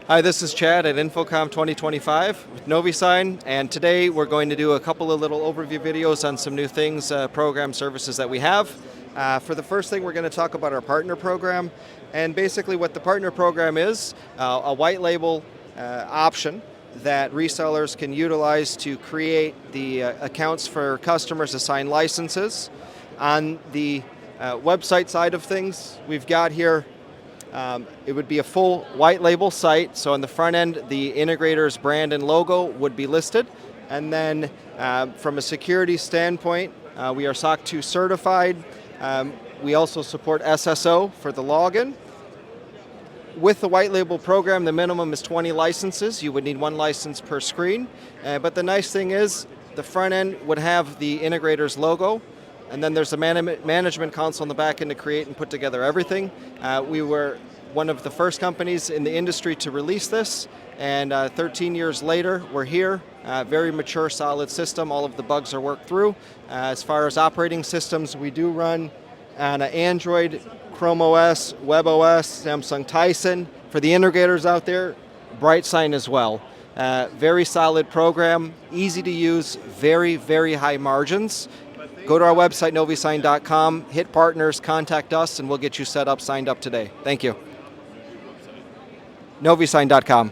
Hi, this is Chad at InfoComm 2025 with NoviSign, and today we're going to do a couple of little overview videos on some new things, program services that we have. For the first thing, we're going to talk about our partner program, and basically what the partner program is, a white label option that resellers can utilize to create the accounts for customers to sign licenses. On the website side of things, we've got here it would be a full white label site, so on the front end the integrator's brand and logo would be listed, and then from a security standpoint we are SOC 2 certified. We also support SSO for the login. With the white label program, the minimum is 20 licenses. You would need one license per screen, but the nice thing is the front end would have the integrator's logo, and then there's a management console in the back end to create and put together everything. We were one of the first companies in the industry to release this, and 13 years later, we're here. Very mature, solid system. All of the bugs are worked through. As far as operating systems, we do run on Android, Chrome OS, Web OS, Samsung Tyson. For the integrators out there, BrightSign as well. Very solid program, easy to use, very, very high margins. Go to our website, NoviSign.com, hit partners, contact us, and we'll get you set up, signed up today. Thank you. NoviSign.com.